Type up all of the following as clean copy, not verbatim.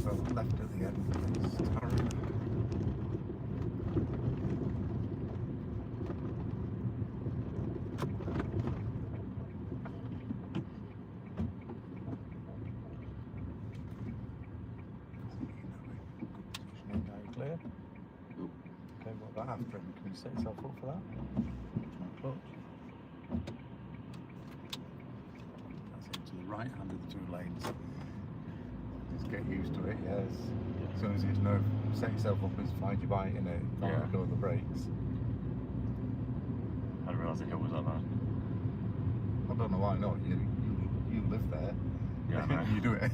So left at the end, please, Taryn. Clear. Okay, what about after him? Can you set yourself up for that? Clutch. That's it, to the right hand of the two lanes. Just get used to it, yes. As soon as you know, set yourself up as find your bite in it, don't go the brakes. I didn't realise the hill was that bad. I don't know why not. You live there. Yeah, I know. You do it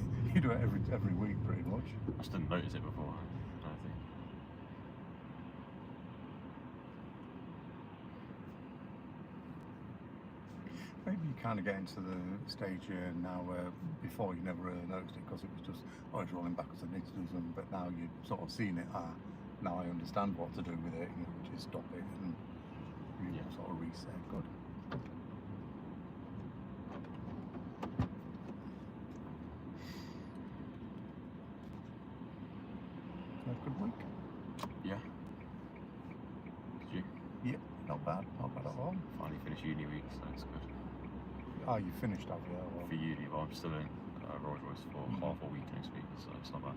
every week pretty much. I just didn't notice it before, I don't think. Maybe you kind of get into the stage now where before you never really noticed it because it was just, oh, it's rolling backwards and needs to do something, but now you've sort of seen it, now I understand what to do with it, which is stop it and sort of reset. Good. Have a good week? Yeah. Did you? Yeah, not bad at all. Finally finished uni week, so it's good. Oh, you finished, have you? Well, for uni, but I'm still in Rolls Royce for half a week next week, so it's not bad.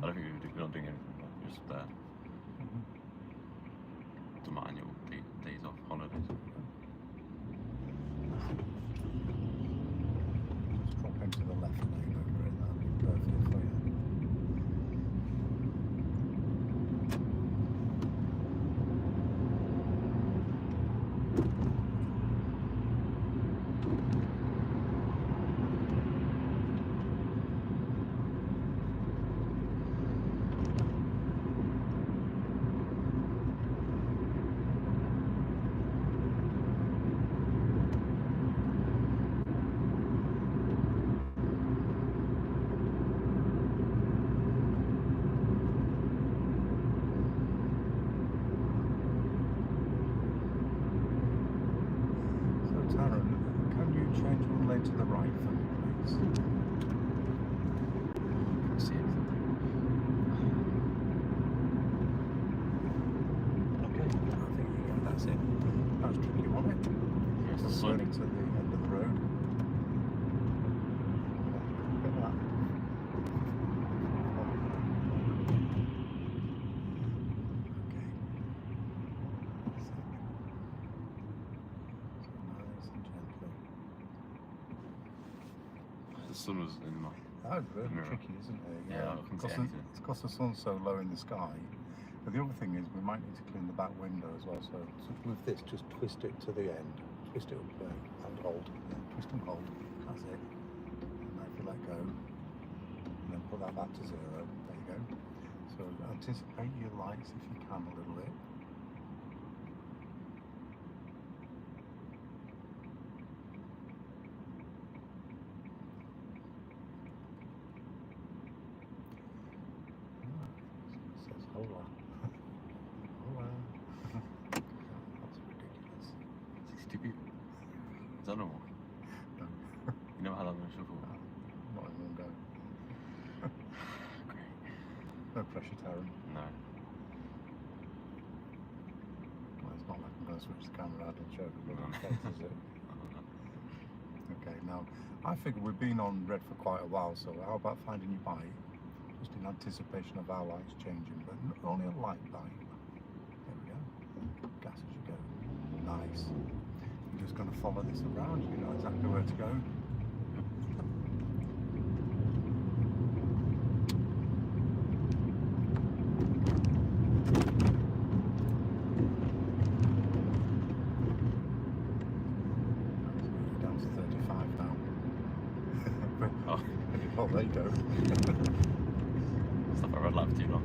I don't think we're not doing anything, but just there. To my annual days off, holidays. Just drop into the left lane over it, that'll be perfect for you. Change one lane to the right for me, please. Can't see anything. Okay, I think that's it. That was tricky, wasn't it? Yes, the Turning to the end of the road. Look at that. Okay. That's it. So nice and gently. The sun was in my... That was really tricky, isn't it? Yeah, I couldn't see anything. It's because the sun's so low in the sky. But the other thing is we might need to clean the back window as well. So with this, just twist it to the end. Twist it up and hold. Twist and hold. That's it. And if you let go, and then put that back to 0. There you go. So anticipate your lights if you can a little bit. Hola. Hola. That's ridiculous. 60 people. Is that normal? No. You never had that much before? Not in one go. Great. No pressure, Taryn. No. Well, it's not like I'm going to switch the camera out and show everybody the face, is it? Okay, now, I figure we've been on red for quite a while, so how about finding your bite? Just in anticipation of our lights changing, but only a light bite. There we go. Gas as you go. Nice. You're just going to follow this around, you know exactly where to go. Down to 35 now. Oh, there you go. Stuff I red light for too long.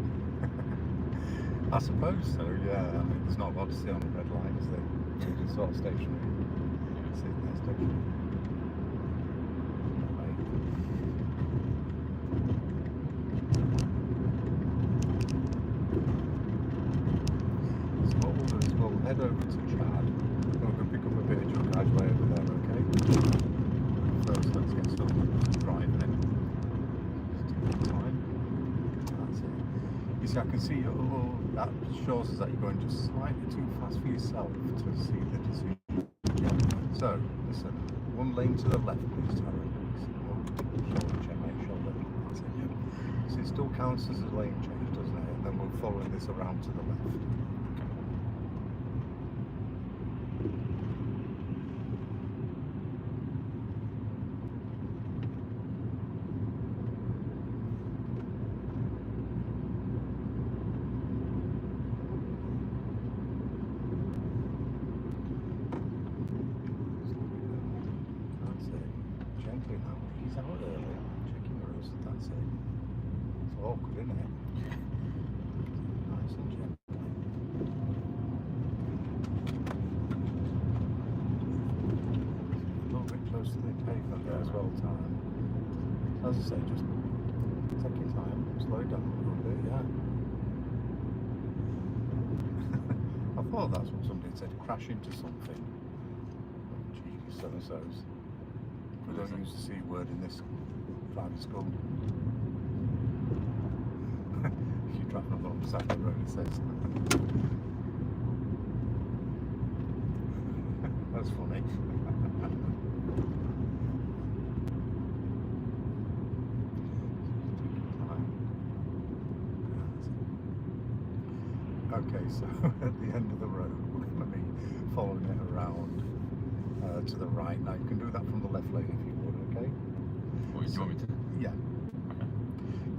I suppose so, yeah. I mean, there's not a lot to see on the red light, is there? It's just sort of stationary. Yeah. Sitting there stationary. So what we'll do is we'll head over to Chad. We're going to pick up a bit of junk way over there, okay? First, let's get some driving in. Just take the time. see, I can see a little, that shows us that you're going just slightly too fast for yourself to see the decision. Yeah. So, listen, one lane to the left, please, Tara. Shoulder check, make shoulder. That's it, yeah. So it still counts as a lane change, doesn't it? And then we're following this around to the left. Gently now, he's out early. Checking your roost, that's it. It's awkward, isn't it? Nice and gently. A little bit close to the pavement there as well, time. As I say, just take your time, slow down a little bit, yeah. I thought that's what somebody said, crash into something. Cheeky so-and-sos. We don't use the C word in this driving school. If you're driving along the side of the road, it says. That's funny. Okay, so at the end of the road, we're going to be following it around to the right. Now you can do that from the left lane if you would, okay? Well, you want me to? Yeah. Okay.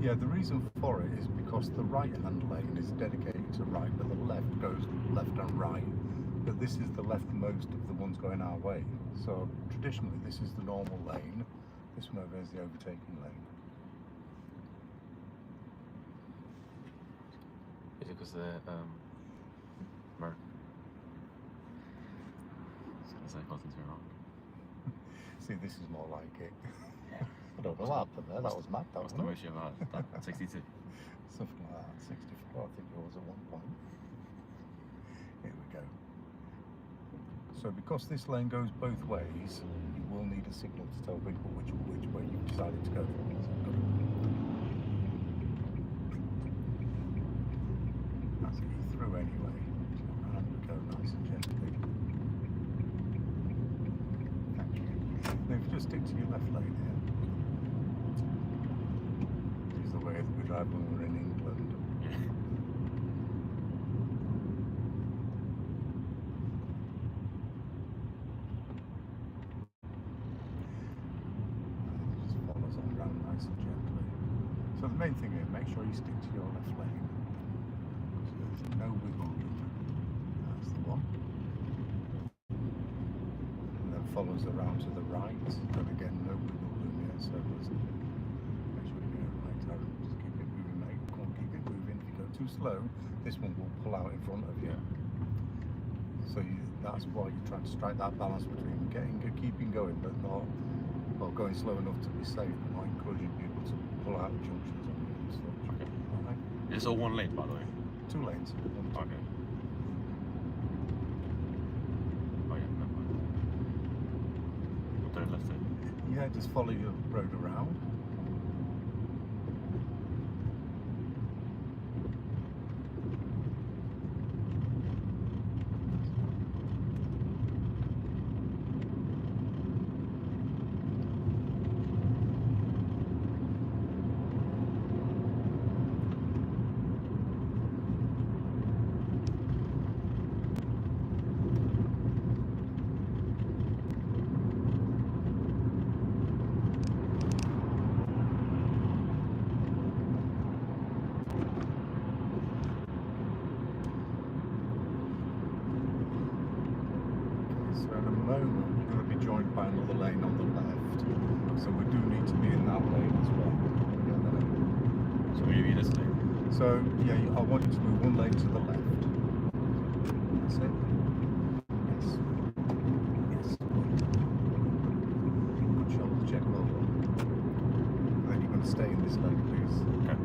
Yeah, the reason for it is because the right-hand lane is dedicated to right, but the left goes left and right. But this is the leftmost of the ones going our way. So traditionally, this is the normal lane. This one over here is the overtaking lane. Is it because they're American? I was going to say Cousins are wrong. See, this is more like it. I don't know what happened there. That was mad. That What's was the most you ever had? 62? something like that. 64, I think it was at one point. Here we go. So because this lane goes both ways, you will need a signal to tell people which way you've decided to go. That's it, you're through anyway. And we go nice and gently. Thank you. Now if you just stick to your left lane here. This is the way that we drive when we're in England. Just follows on around nice and gently. So the main thing is make sure you stick to your left lane. There's no wiggle room. That's the one. And then follows around to the right. And again, no wiggle room here. So just make sure you get it right. Just keep it moving, mate. Come on, keep it moving. If you go too slow, this one will pull out in front of you. So that's why you're trying to strike that balance between keeping going, but not, well, going slow enough to be safe, but not encouraging people to pull out of junctions on you and stuff. Okay. All right. Is this all one lane, by the way? 2 lanes. Okay. Oh yeah, never mind. We'll turn left then. Yeah, just follow your road around. So in a moment we're going to be joined by another lane on the left, so we do need to be in that lane as well. So will you be this lane? So yeah, I want you to move 1 lane to the left. That's it. Yes. Yes. Good shoulder check, well done. And then you're going to stay in this lane, please. Okay.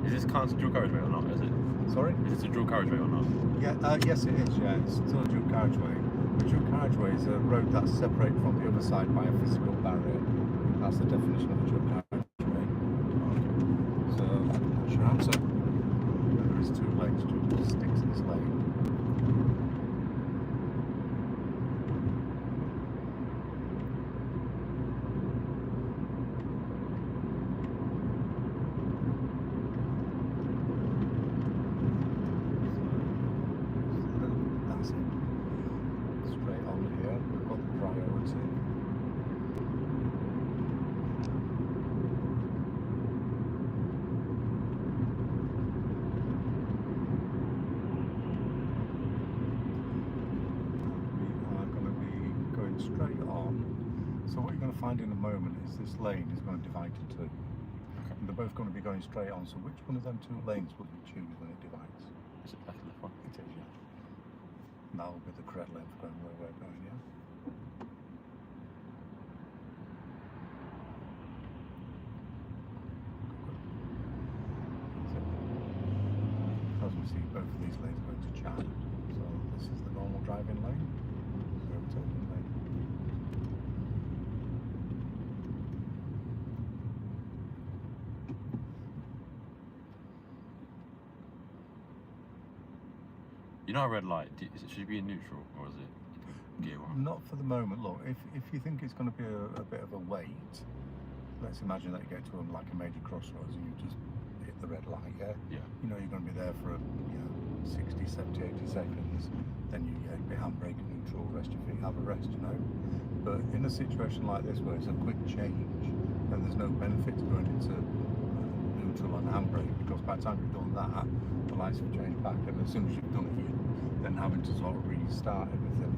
Is this counts dual carriageway or not? Is it? Sorry? Is this a dual carriageway or not? Yeah, yes it is, yeah. It's still a dual carriageway. A dual carriageway is a road that's separated from the other side by a physical barrier. That's the definition of a dual carriageway. find in a moment is this lane is going to divide to two. Okay. And they're both going to be going straight on, so which one of them two lanes will you choose when it divides? Is it left or left one? It is, yeah. And that'll be the correct length going where we're going, yeah? As we see, both of these lanes going to chat. So this is the normal driving lane, the overtaking lane. You know, a red light. Should it be in neutral or is it gear one? Not for the moment. Look, if you think it's going to be a bit of a wait, let's imagine that you get to like a major crossroads and you just hit the red light, yeah? Yeah. You know you're going to be there for 60, 70, 80 seconds, then you get a handbrake, neutral, rest your feet, have a rest, you know? But in a situation like this where it's a quick change, then there's no benefit to going into neutral and handbrake, because by the time you've done that, the lights will change back, and as soon as you've done it, you're then having to sort of restart everything.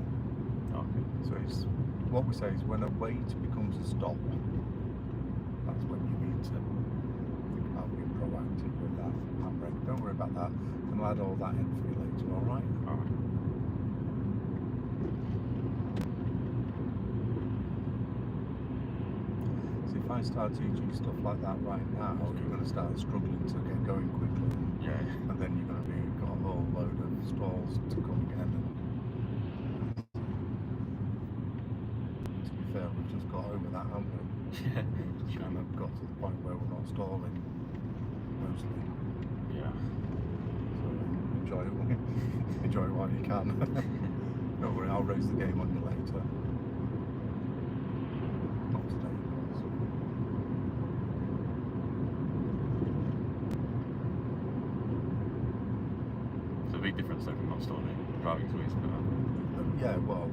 Okay. So it's what we say is when a wait becomes a stop, that's when you need to think about being proactive with that handbrake. Don't worry about that. And I'll add all that in for you later, alright? Alright. So if I start teaching stuff like that right now, you're going to start struggling to get going quickly. Yeah. And then you're going to be got a whole load of stalls to come again. And to be fair, we've just got over that, haven't we? Yeah. We've just kind of got to the point where we're not stalling, mostly. Yeah. So enjoy it, enjoy it while you can. Don't worry, I'll raise the game on you later. Not today, of course. It's a big difference though from not stalling. Driving to easy better. Yeah, well,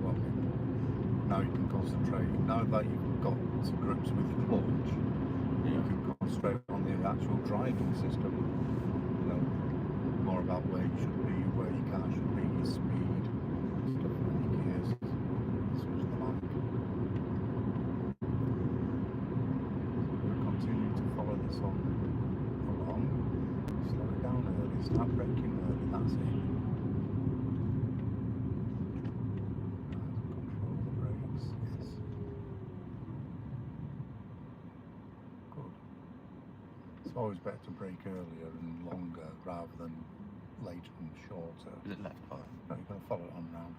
now you can concentrate. Now that you've got to grips with the clutch, you can concentrate on the actual driving system. You know, more about where you should be, where your car should be, your speed, stuff like your gears, such the like. We'll continue to follow this on along. Slow it down early, start braking early, that's it. Control the brakes, yes. Good. It's always better to brake earlier and longer rather than later and shorter. Is it left? Oh. No, you're going to follow it on round.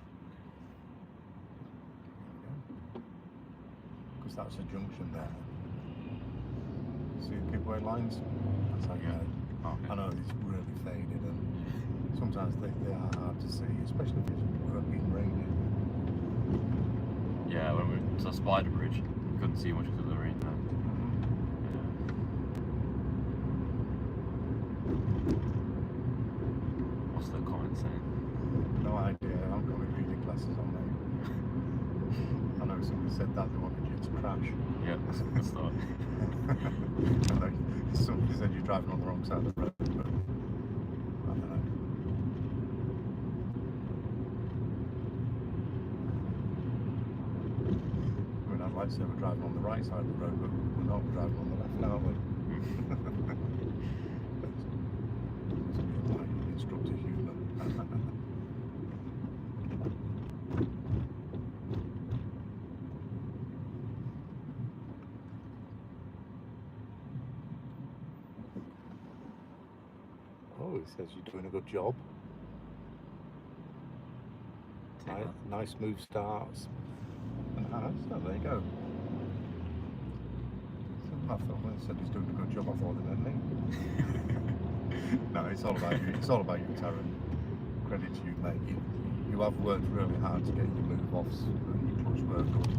Because that's a junction there. See the giveaway lines? That's how you know. Okay. I know it's really faded and sometimes they are hard to see, especially if it's been raining. Yeah, when we went to the Spider Bridge, we couldn't see much because of the rain. Yeah. What's the comment saying? No idea, I haven't got my reading glasses on, mate. I know somebody said that they wanted you to crash. Yeah, that's a good start. And like, somebody said you're driving on the wrong side of the road, but I don't know. I mean, I'd like to say we're driving on the right side of the road, but we're not, we're driving on the left, aren't we? Must be like instructor humour. Oh, it says you're doing a good job. Nice smooth starts. And so there you go. So I thought when they said he's doing a good job, I thought they meant me. No, it's all about you. It's all about you, Taryn. Credit to you, mate. You have worked really hard to get your move-offs and your clutch work good.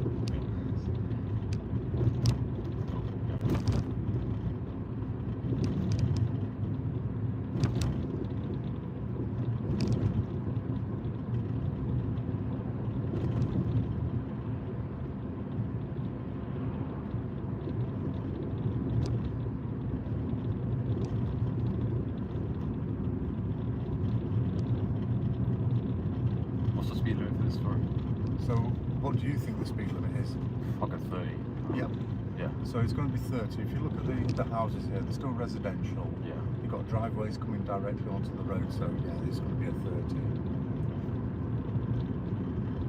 What's the speed limit for this story? So, what do you think the speed limit is? I'll go 30. Yep. Yeah. So it's going to be 30. If you look at the houses here, they're still residential. Yeah. You've got driveways coming directly onto the road, so yeah, it's going to be a 30.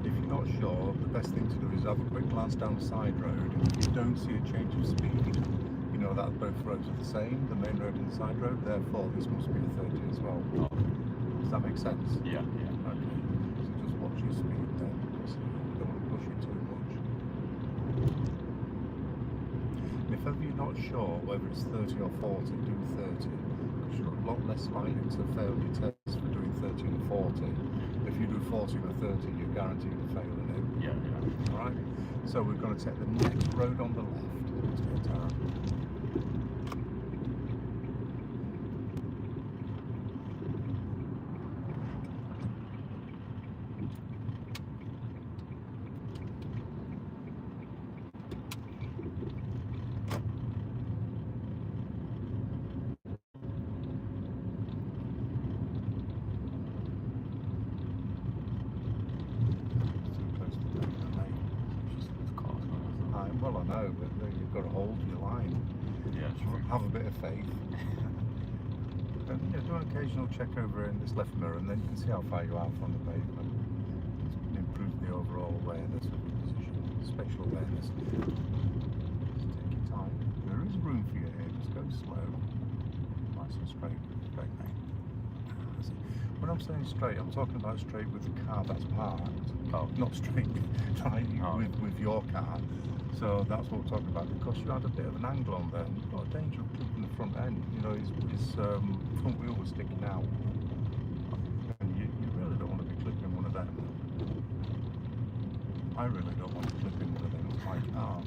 If you're not sure, the best thing to do is have a quick glance down the side road, and if you don't see a change of speed, you know that both roads are the same, the main road and the side road, therefore this must be a 30 as well. Oh. Does that make sense? Yeah. Yeah. Okay. So just watch your speed then, because you don't want to push it too much. And if ever you're not sure whether it's 30 or 40, do 30, because you're a lot less likely to fail your test for doing 30 and 40. If you do 40 and 30, you're guaranteed to fail in it. Yeah. Alright, so we're going to take the next road on the left. Mr. Tara. Well, I know, but you've got to hold your line. Yeah. True. Have a bit of faith. And yeah, do an occasional check over in this left mirror, and then you can see how far you are from the pavement. It's improve the overall awareness of your position, spatial awareness. Just take your time. There is room for you here. Just go slow, nice and straight, mate. When I'm saying straight, I'm talking about straight with the car that's parked. Oh. Not straight with your car. So that's what we're talking about, because you had a bit of an angle on there, and you've got a danger of clipping the front end. You know, his front wheel was sticking out, and you really don't want to be clipping one of them. I really don't want to clip in one of them with my car.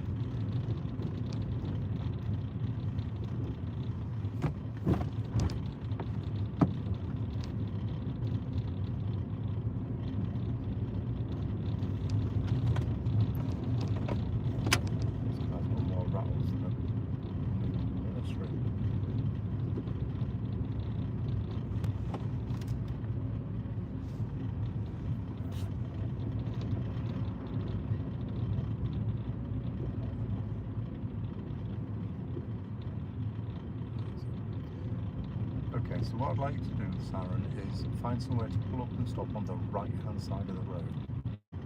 Okay, so what I'd like you to do, Saren, is find somewhere to pull up and stop on the right-hand side of the road.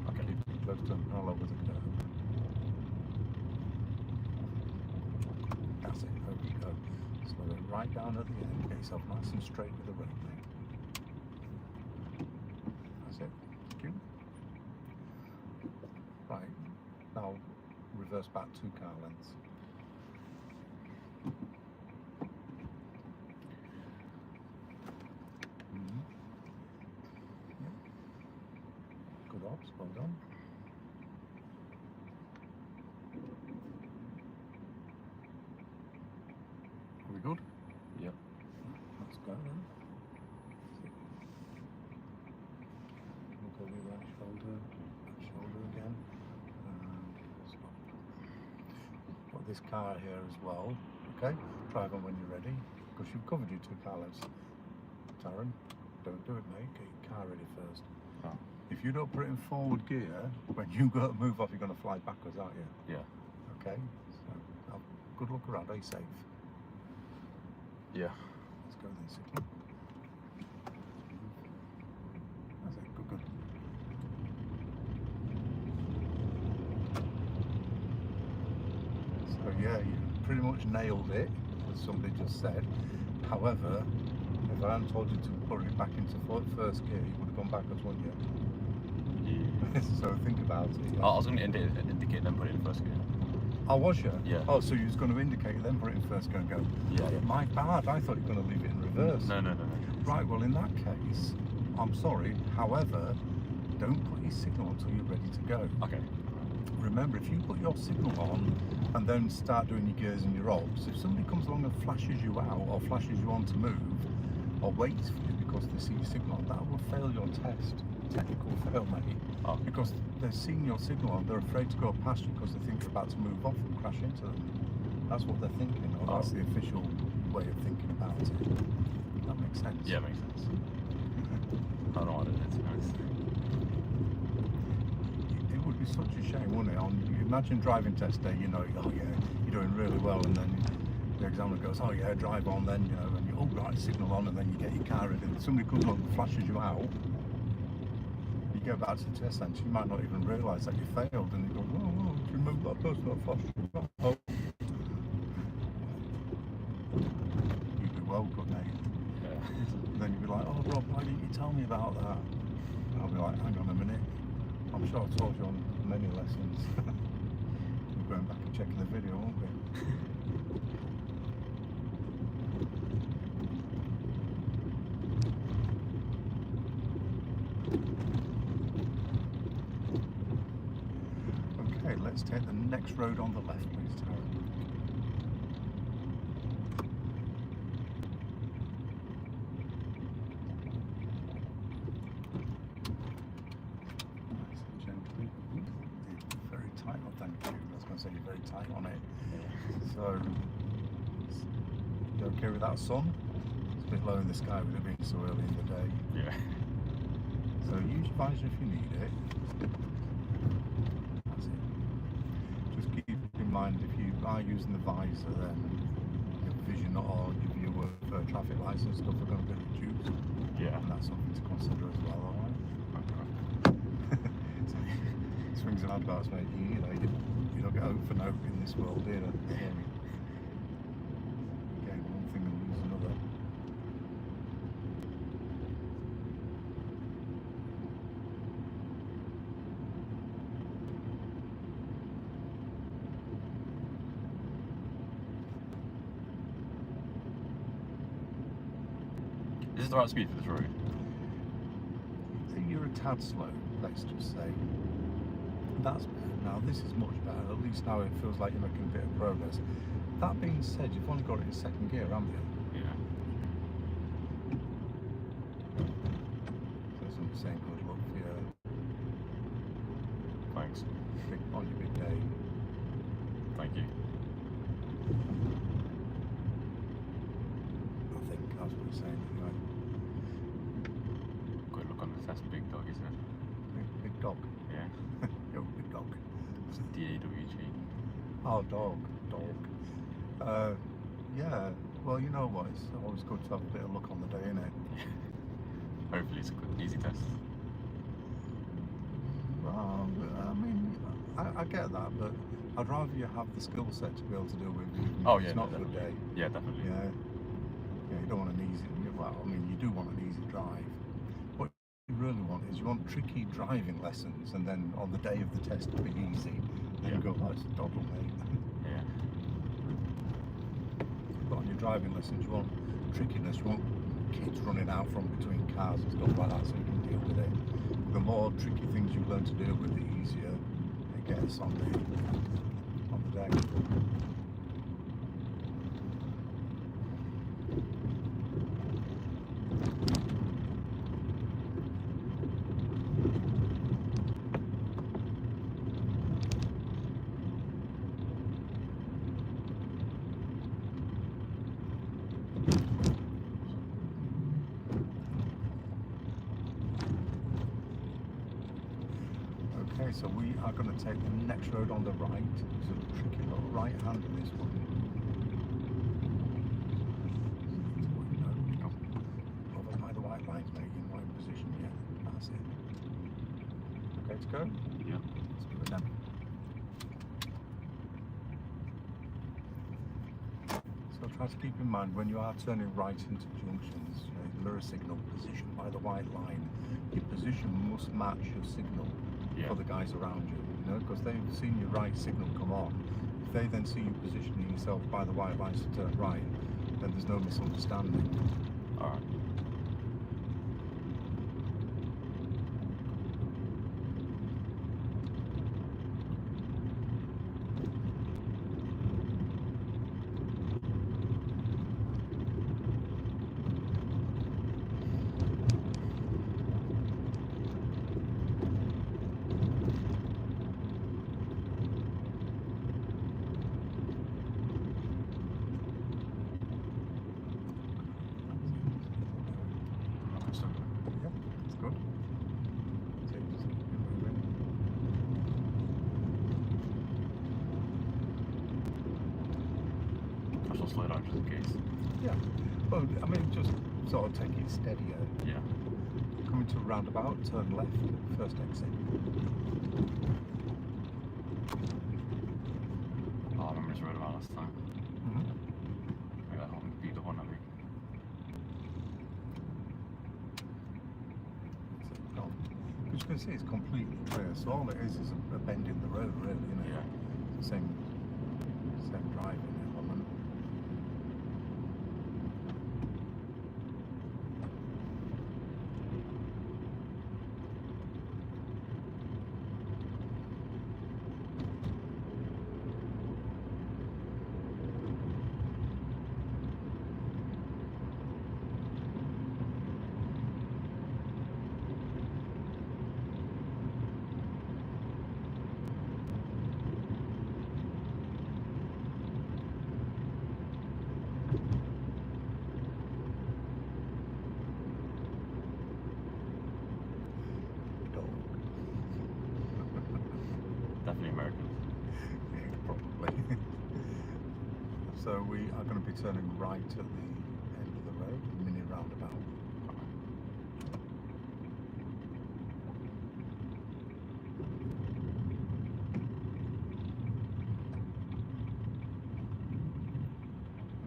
Okay, close to parallel with the curb. That's it, there we go. Slow it right down at the end, get yourself nice and straight with the road, mate. That's it, thank you. Right, now reverse back 2 car lengths. Good ops, well done. Are we good? Yeah. Let's go then. Look over your right shoulder again. Stop. Got this car here as well. Okay, drive on when you're ready, because you've covered your 2 car lengths. Taran, don't do it, mate. Get your car ready first. Oh. If you don't put it in forward gear, when you go to move off, you're going to fly backwards, aren't you? Yeah. Okay, so good look around. Are you safe? Yeah. Let's go then, Sicky. That's it, good. So yeah, you pretty much nailed it, as somebody just said. However, if I hadn't told you to put it back into first gear, you would have gone backwards, wouldn't you? Yeah. So think about it. Yeah. I was going to indicate then put it in first gear. Oh, was you? Yeah. Oh, so you was going to indicate, then put it in first gear and go. Yeah. My bad, I thought you were going to leave it in reverse. No. Right, well in that case, I'm sorry, however, don't put your signal until you're ready to go. Okay. Remember, if you put your signal on and then start doing your gears and your obs, if somebody comes along and flashes you out or flashes you on to move, or waits for you because they see your signal on, that will fail your test. Technical fail, mate. Oh. Because they're seeing your signal on, they're afraid to go past you because they think you're about to move off and crash into them. That's what they're thinking, or that's the official way of thinking about it. That makes sense? Yeah, makes sense. I don't want it, to be honest. It would be such a shame, wouldn't it? Imagine driving test day, you know, oh yeah, you're doing really well, and then the examiner goes, oh yeah, drive on then, you know, and you, oh right, signal on, and then you get your car in, and somebody comes along and flashes you out. You go back to the test centre, you might not even realise that you failed, and you go, whoa, whoa, do you remember that person that flashed you out? Oh. You'd be well good, mate. Yeah. Then you'd be like, oh Rob, why didn't you tell me about that? I'll be like, hang on a minute, I'm sure I told you on many lessons. We're going back and checking the video, won't we? Okay, let's take the next road on the left, please, Tara. Nice and gently. You're very tight, oh thank you. I was going to say you're very tight on it. So, you okay with that sun? It's a bit low in the sky with it being so early in the day. Yeah. So use your visor if you need it. That's it. Just keep in mind if you are using the visor, then your vision or your view of traffic lights and stuff are going to be reduced. Yeah. And that's something to consider as well, alright? So, swings and roundabouts, mate. You know, you don't get hope for no in this world, do you? So, gain one thing and lose another. Is this the right speed for this road? You're a tad slow, let's just say. That's better. Now this is much better. At least now it feels like you're making a bit of progress. That being said, you've only got it in second gear, haven't you? Yeah. So I'm saying good luck for your Thanks. on your big day. Thank you. I think that's what you're saying anyway. Good look on the test, big dog, isn't it? Big dog. Yeah. Yo, big dog. It's a DAWG. Oh, dog. Yeah. Well, you know what? It's always good to have a bit of luck on the day, isn't it? Hopefully it's a good, easy test. Well, I mean, I get that, but I'd rather you have the skill set to be able to do it. Oh yeah, it's not a good day. Yeah, definitely. Yeah. Yeah, you don't want an easy. Well, I mean, you do want an easy drive. What you really want is you want tricky driving lessons, and then on the day of the test to be easy. Then you go, oh, it's a doddle, mate. Yeah. But on your driving lessons, you want trickiness. You want kids running out from between cars and stuff like that, so you can deal with it. The more tricky things you learn to deal with, the easier it gets on the day. Okay, so we are going to take the next road on the right. There's a tricky little right hand in this one. Over by the white lines, mate, in the right position, yeah. That's it. Okay to go? Yeah. Let's do it then. So try to keep in mind when you are turning right into junctions, you know, mirror signal position by the white line, your position must match your signal. Yeah. For the guys around you, you know, because they've seen your right signal come on. If they then see you positioning yourself by the white lines to turn right, then there's no misunderstanding. Alright. push or slow down just in case. Yeah. Well, I mean, just sort of take it steadier. Yeah. Coming to a roundabout, turn left, first exit. Oh, I remember this roundabout last time. I got home beat the one, I think. As you can see, it's completely clear. So all it is a bend in the road, really, isn't it? Yeah. Same driving element. Definitely American. Yeah, probably. So we are going to be turning right at the end of the road, mini roundabout.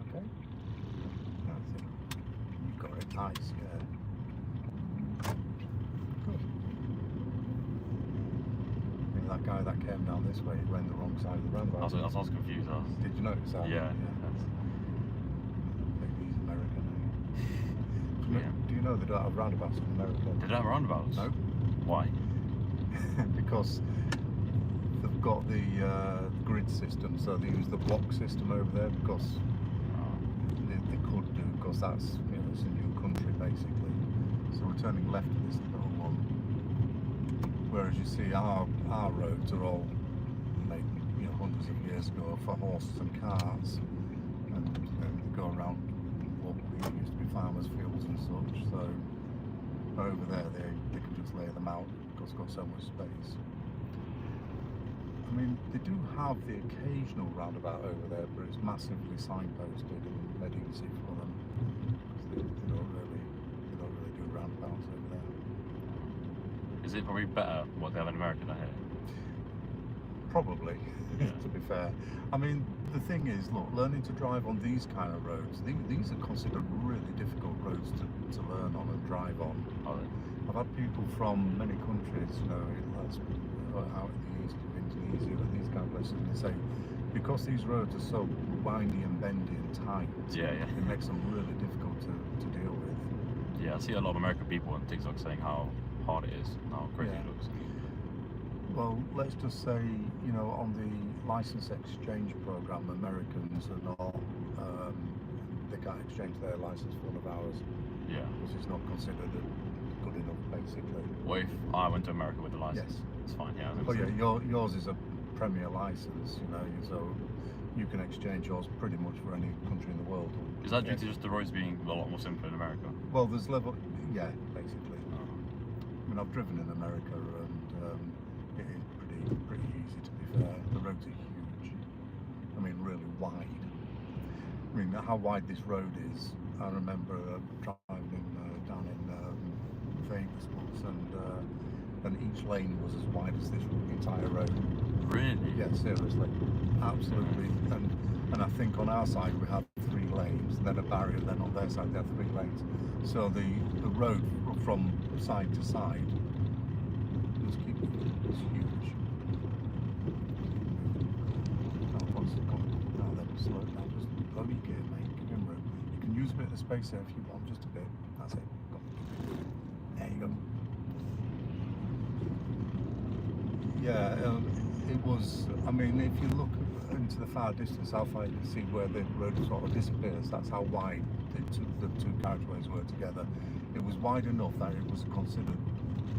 Okay. That's it. You've got it nice, yeah. Good. I mean, that guy that came down this way, he went the wrong side of the roundabout. I was confused. Did you notice that? Yeah. Maybe he's American. Yeah. Do you know they don't have roundabouts in America? They don't have roundabouts? No. Why? Because they've got the grid system, so they use the block system over there because they could do, because that's, it's a new country basically. So we're turning left at this little one. Whereas you see our roads are all made hundreds of years ago for horses and cars, and they go around what used to be farmers' fields and such. So over there they can just lay them out because it's got so much space. I mean, they do have the occasional roundabout over there, but it's massively signposted and made easy for them. Because they don't really do roundabouts over there. Is it probably better what they have in America than here? Probably, Yeah. to be fair. I mean, the thing is, look, learning to drive on these kind of roads, these are considered really difficult roads to learn on and drive on. Are they? I've had people from many countries, out in the east of Indonesia and these kind of places, and they say because these roads are so windy and bendy and tight, it makes them really difficult to deal with. Yeah, I see a lot of American people on TikTok saying how hard it is and how crazy Yeah. it looks. Well, let's just say, on the license exchange program, Americans are not, they can't exchange their license for one of ours Yeah. because it's not considered good enough, basically. What if I went to America with the license? Yes. It's fine, yeah. Oh yeah, yours is a premier license, so you can exchange yours pretty much for any country in the world. Is that due to just the roads being a lot more simpler in America? Well, there's yeah, basically. Oh. I mean, I've driven in America and it is pretty easy, to be fair. The roads are huge. I mean, really wide. I mean, how wide this road is, I remember driving down in Vegas once, and each lane was as wide as this entire road. Really? Yeah, seriously, absolutely. And I think on our side we have 3 lanes, and then a barrier. Then on their side they have 3 lanes. So the road from side to side was huge. Now then, slow down, just low your gear, mate. Give him room. You can use a bit of the space there if you want, just a bit. That's it. There you go. Yeah, it was. I mean, if you look into the far distance, how far you can see where the road sort of disappears. That's how wide the two carriageways were together. It was wide enough that it was considered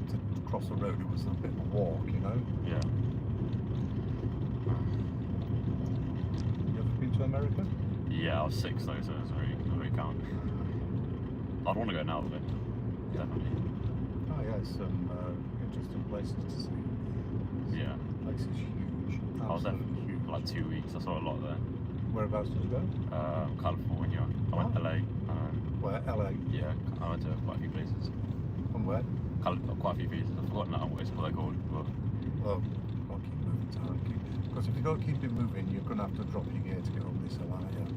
to cross the road. It was a bit of a walk, Yeah. You ever been to America? Yeah, I was 6 though, so it's very count. I'd want to go now, though. Definitely. Oh yeah, some interesting places to see. Yeah. The place is huge. I was there Absolutely huge. for like 2 weeks. I saw a lot there. Whereabouts did you go? California. I went Oh. LA. Where? LA. Yeah, I went to quite a few places. From where? Quite a few places. I've forgotten now what they're called. But Well, I'll keep moving, Tara. Because if you don't keep it moving, you're going to have to drop your gear to get up this hill, aren't you?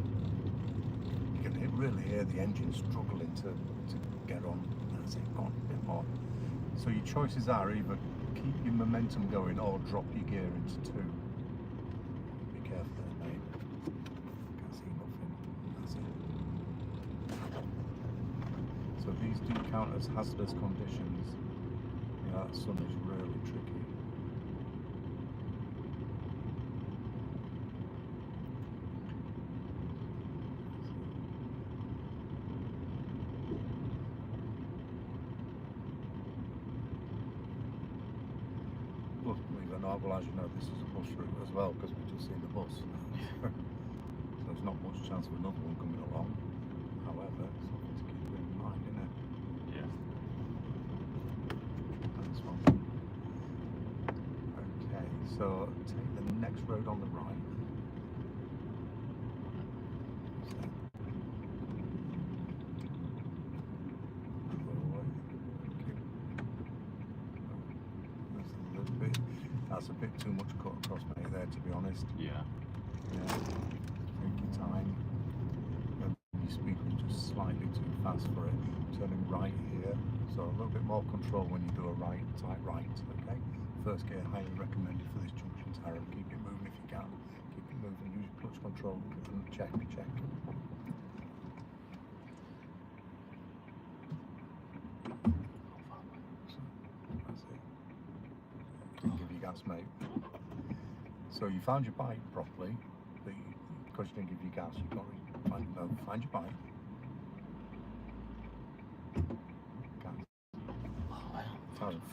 You can really hear the engine struggling to get on. That's it, on a bit more. So your choices are either keep your momentum going or drop your gear into 2. Be careful there, mate. Can't see nothing. That's it. So these do count as hazardous conditions. Yeah, that sun is really tricky. Well, believe it or not, well, as you know, this is a bus route as well because we've just seen the bus. So there's not much chance of another one coming along. However, something to keep in mind, isn't it? yeah. This one. Okay, so take the next road on the right. That's a bit too much cut across, mate, there, to be honest. Yeah. Yeah. Take your time. Your speed was just slightly too fast for it. Turning right here, so a little bit more control when you do a right, tight right, okay? First gear, highly recommended for this junction, Tara. Keep it moving if you can. Keep it moving, use clutch control, and check. That's it. And give you gas, mate. So you found your bike properly, but because you didn't give you gas, you've got to find your bike. Gas.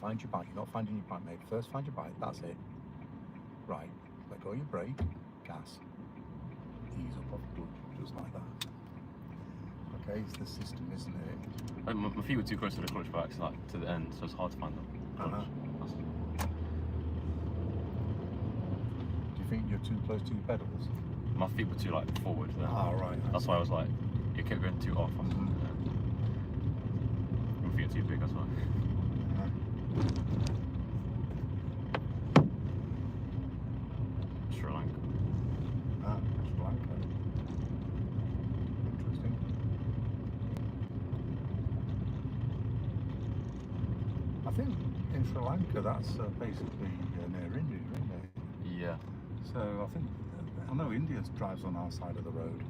Find your bike. You're not finding your bike, mate. First find your bike. That's it. Right. Let go of your brake. Gas. Ease up off the clutch, just like that. Okay, it's the system, isn't it? My feet were too close to the clutch backs, like to the end, so it's hard to find them. Uh-huh. Do you think you're too close to your pedals? My feet were too like forward there. Ah, right. That's why I was like, it kept going too off. Mm-hmm. My feet are too big, that's why. Sri Lanka. Ah, Sri Lanka. Interesting. I think in Sri Lanka that's basically near India, isn't it? Yeah. So I think, I know India drives on our side of the road,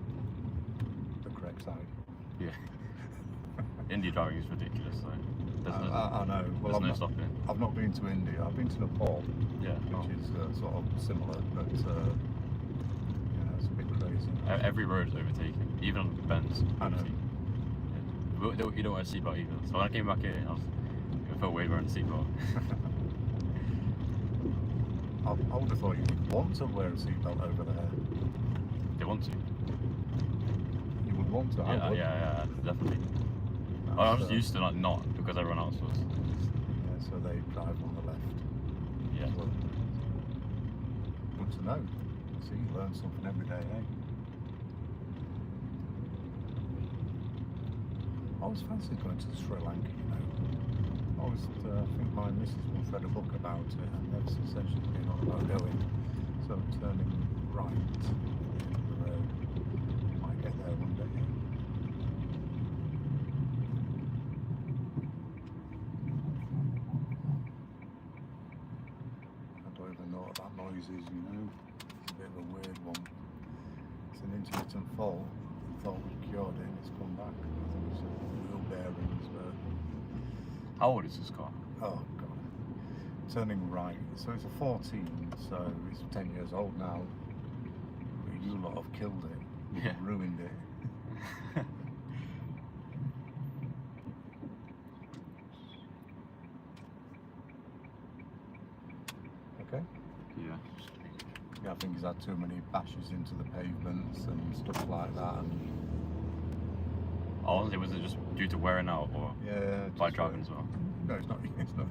the correct side. Yeah. India driving is ridiculous, though. I know. Well, there's no stopping. I've not been to India. I've been to Nepal, Yeah. which is sort of similar, but yeah, it's a bit crazy. Every road is overtaken, even on bends. I know. Yeah. You don't wear a seatbelt either. So when I came back here, I felt weird wearing a seatbelt. I would have thought you would want to wear a seatbelt over there. They want to. You would want to. I would. Yeah, definitely. I was just used to like not because everyone else was. Yeah, so they drive on the left. Yeah. Well, good to know. See, you learn something every day, eh? I always fancied going to Sri Lanka, you know. I always think my missus once read a book about it, and that's essentially been on about going. So turning right at the end of the road. Might get there one day. I don't even know what that noise is, you know. It's a bit of a weird one. It's an intermittent fault. I thought we cured it and it's come back. I think it's wheel bearings, but How old is this car? oh god. Turning right. So it's a 14, so it's 10 years old now. But you lot have killed it. You've Yeah. ruined it. Okay? Yeah. Yeah, I think he's had too many bashes into the pavements and stuff like that. And Honestly, was it just due to wearing out or yeah, by just, driving as well? No, it's not. It's not.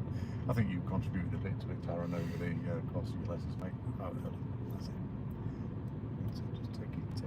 I think you contributed a bit to it, Tara, over the course of your lessons, mate. That's it. So just take it